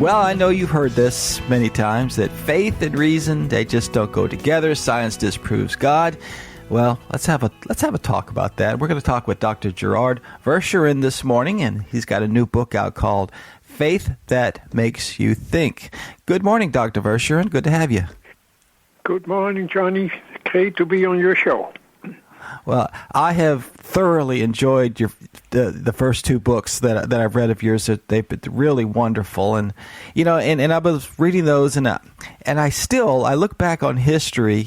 Well, I know you've heard this many times, that faith and reason, they just don't go together. Science disproves God. Well, let's have a talk about that. We're going to talk with Dr. Gerard Verschuuren this morning, and he's got a new book out called Faith That Makes You Think. Good morning, Dr. Verschuuren. Good to have you. Good morning, Johnny. Great to be on your show. Well, I have thoroughly enjoyed the first two books that I've read of yours. They've been really wonderful, and I was reading those, and I look back on history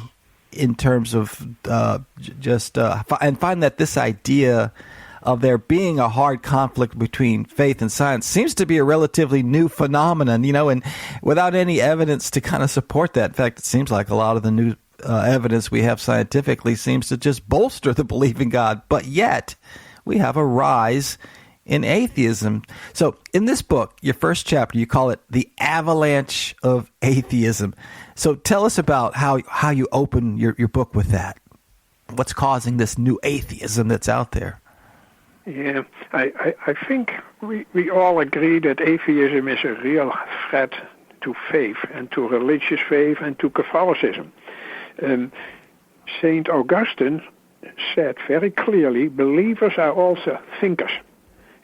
in terms of and find that this idea of there being a hard conflict between faith and science seems to be a relatively new phenomenon, and without any evidence to kind of support that. In fact, it seems like a lot of the new evidence we have scientifically seems to just bolster the belief in God, but yet we have a rise in atheism. So in this book, your first chapter, you call it The Avalanche of Atheism. So tell us about how you open your book with that. What's causing this new atheism that's out there? Yeah, I think we all agree that atheism is a real threat to faith and to religious faith and to Catholicism. St. Augustine said very clearly, believers are also thinkers.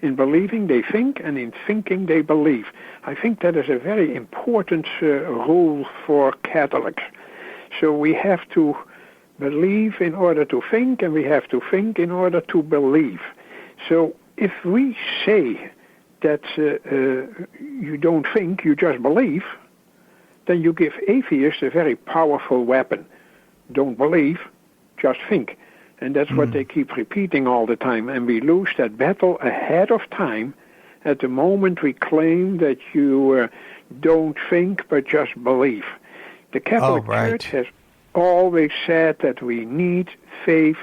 In believing they think, and in thinking they believe. I think that is a very important rule for Catholics. So we have to believe in order to think, and we have to think in order to believe. So if we say that you don't think, you just believe, then you give atheists a very powerful weapon. Don't believe, just think. And that's what they keep repeating all the time. And we lose that battle ahead of time at the moment we claim that you don't think but just believe. The Catholic Church has always said that we need faith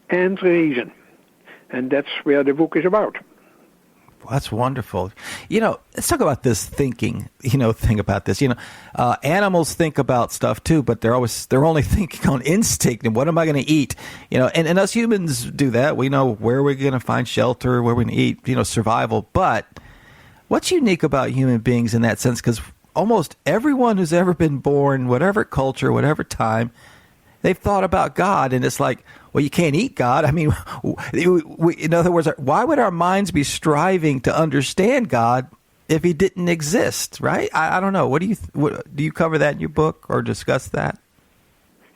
and reason. And that's where the book is about. Well, that's wonderful. Let's talk about this thinking, thing about this. Animals think about stuff too, but they're only thinking on instinct and what am I going to eat? And us humans do that. We know where we're going to find shelter, where we're going to eat, survival. But what's unique about human beings in that sense? Because almost everyone who's ever been born, whatever culture, whatever time, they've thought about God, and it's like, well, you can't eat God. I mean, in other words, why would our minds be striving to understand God if he didn't exist, right? I don't know. What do you cover that in your book or discuss that?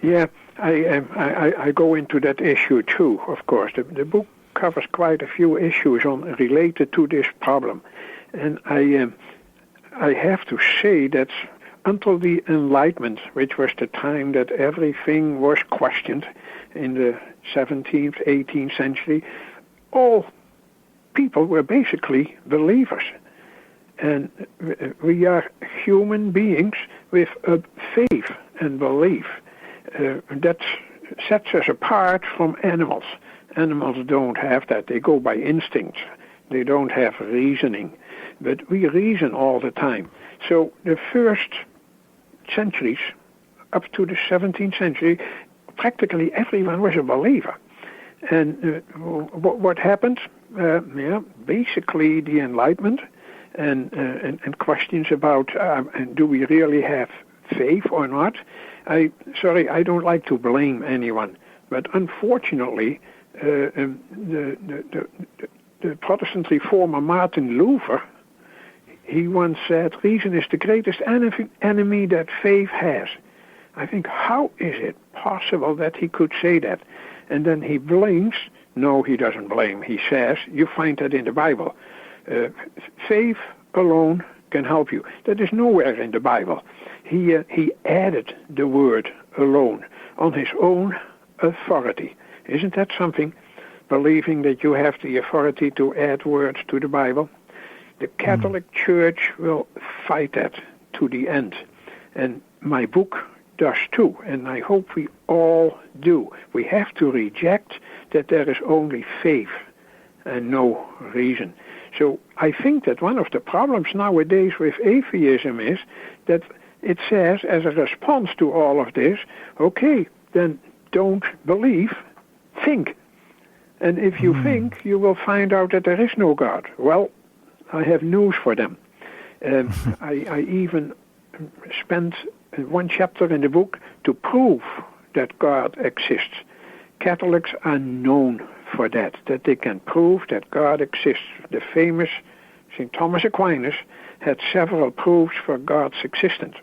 Yeah, I go into that issue too, of course. The book covers quite a few issues related to this problem. And I have to say that until the Enlightenment, which was the time that everything was questioned in the 17th, 18th century, all people were basically believers. And we are human beings with a faith and belief. That sets us apart from animals. Animals don't have that. They go by instinct. They don't have reasoning. But we reason all the time. So the first centuries, up to the 17th century, practically everyone was a believer. And what happened? Basically the Enlightenment and questions about do we really have faith or not? I don't like to blame anyone, but unfortunately, the Protestant reformer Martin Luther, he once said, reason is the greatest enemy that faith has. I think, how is it possible that he could say that? And then he blames. No, he doesn't blame. He says, you find that in the Bible. Faith alone can help you. That is nowhere in the Bible. He added the word alone on his own authority. Isn't that something? Believing that you have the authority to add words to the Bible. The Catholic Church will fight that to the end. And my book does too, and I hope we all do. We have to reject that there is only faith and no reason. So I think that one of the problems nowadays with atheism is that it says, as a response to all of this, okay, then don't believe, think. And if you think, you will find out that there is no God. Well, I have news for them. I even spent one chapter in the book to prove that God exists. Catholics are known for that they can prove that God exists. The famous St. Thomas Aquinas had several proofs for God's existence.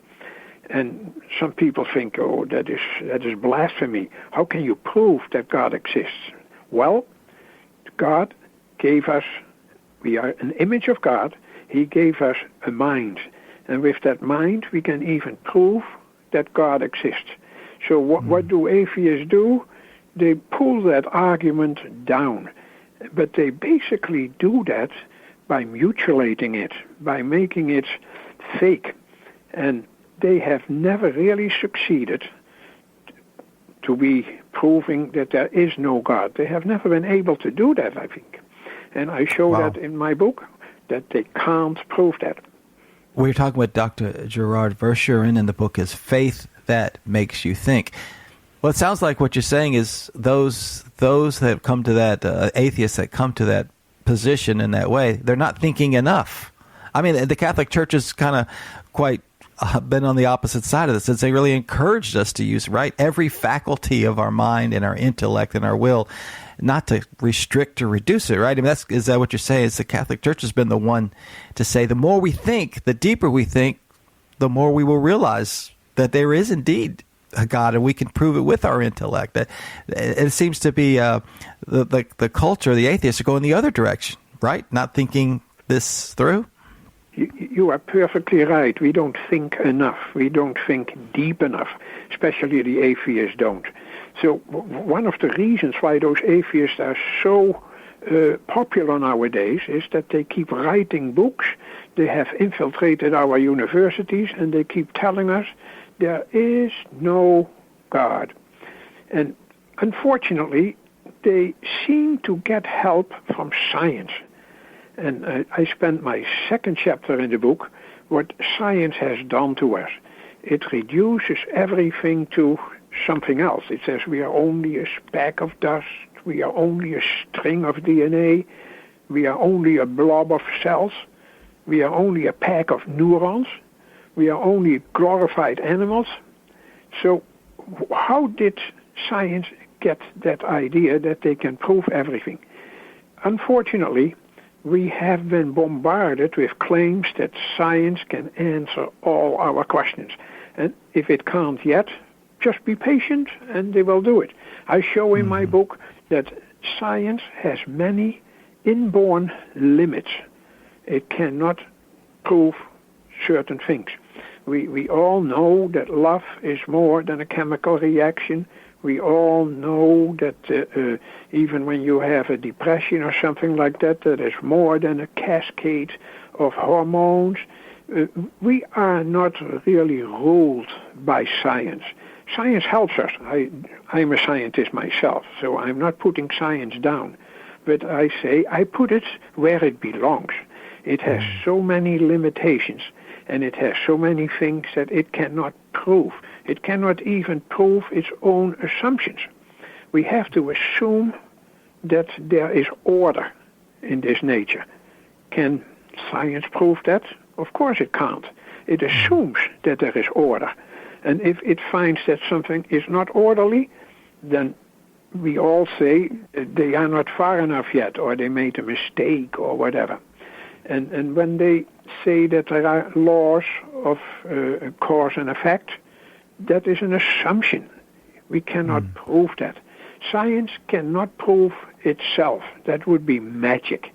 And some people think, oh, that is blasphemy. How can you prove that God exists? Well, God gave us, we are an image of God, He gave us a mind. And with that mind, we can even prove that God exists. So what do atheists do? They pull that argument down. But they basically do that by mutilating it, by making it fake. And they have never really succeeded to be proving that there is no God. They have never been able to do that, I think. And I show that in my book, that they can't prove that. We're talking with Dr. Gerard Verschuuren, and the book is Faith That Makes You Think. Well, it sounds like what you're saying is those that have come to that, atheists that come to that position in that way, they're not thinking enough. I mean, the Catholic Church is kind of quite been on the opposite side of this, since they really encouraged us to use every faculty of our mind and our intellect and our will, not to restrict or reduce it, right? I mean, is that what you're saying? Is the Catholic Church has been the one to say the more we think, the deeper we think, the more we will realize that there is indeed a God, and we can prove it with our intellect. It seems to be the culture, the atheists are going the other direction, right? Not thinking this through. You are perfectly right. We don't think enough. We don't think deep enough, especially the atheists don't. So one of the reasons why those atheists are so popular nowadays is that they keep writing books. They have infiltrated our universities, and they keep telling us there is no God. And unfortunately, they seem to get help from science. And I spent my second chapter in the book, what science has done to us. It reduces everything to something else. It says we are only a speck of dust, we are only a string of DNA, we are only a blob of cells, we are only a pack of neurons, we are only glorified animals. So how did science get that idea that they can prove everything? Unfortunately, we have been bombarded with claims that science can answer all our questions. And if it can't yet, just be patient and they will do it. I show in my book that science has many inborn limits. It cannot prove certain things. We all know that love is more than a chemical reaction. We all know that even when you have a depression or something like that, that is more than a cascade of hormones. We are not really ruled by science. Science helps us. I'm a scientist myself, so I'm not putting science down. But I say I put it where it belongs. It has so many limitations, and it has so many things that it cannot prove. It cannot even prove its own assumptions. We have to assume that there is order in this nature. Can science prove that? Of course it can't. It assumes that there is order. And if it finds that something is not orderly, then we all say they are not far enough yet, or they made a mistake, or whatever. And when they say that there are laws of cause and effect, that is an assumption. We cannot prove that. Science cannot prove itself. That would be magic.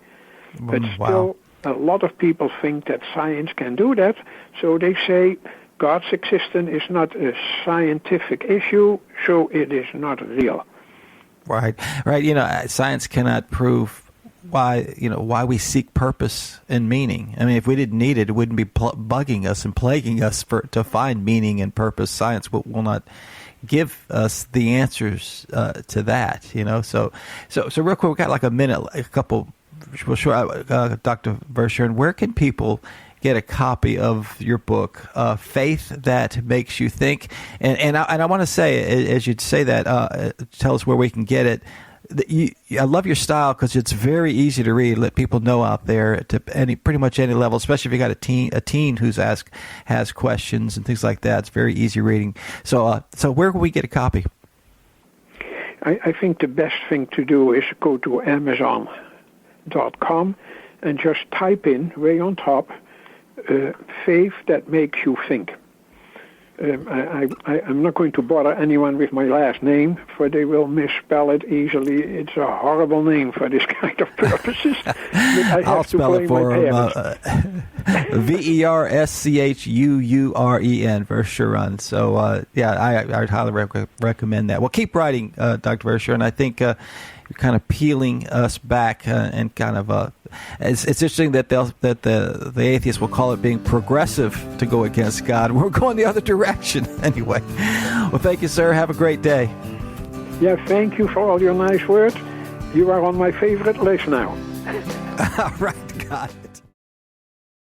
But still, a lot of people think that science can do that, so they say God's existence is not a scientific issue, so it is not real. Right. Science cannot prove why we seek purpose and meaning. I mean, if we didn't need it, it wouldn't be bugging us and plaguing us to find meaning and purpose. Science will not give us the answers to that. So real quick, we got like a minute, a couple. Dr. Verschuuren, where can people get a copy of your book, Faith That Makes You Think? And I want to say, as you say that, tell us where we can get it. I love your style because it's very easy to read. Let people know out there to pretty much any level, especially if you got a teen who's has questions and things like that. It's very easy reading. So where can we get a copy? I think the best thing to do is go to Amazon.com and just type in way on top, faith that makes you think. I'm not going to bother anyone with my last name, for they will misspell it easily. It's a horrible name for this kind of purposes. But I have I'll to spell it for him. Verschuuren, Verschuuren. So, I'd highly recommend that. Well, keep writing, Dr. Verschuuren. I think you're kind of peeling us back and kind of it's interesting that the atheists will call it being progressive to go against God. We're going the other direction anyway. Well, thank you, sir. Have a great day. Yeah, thank you for all your nice words. You are on my favorite list now. All right, God.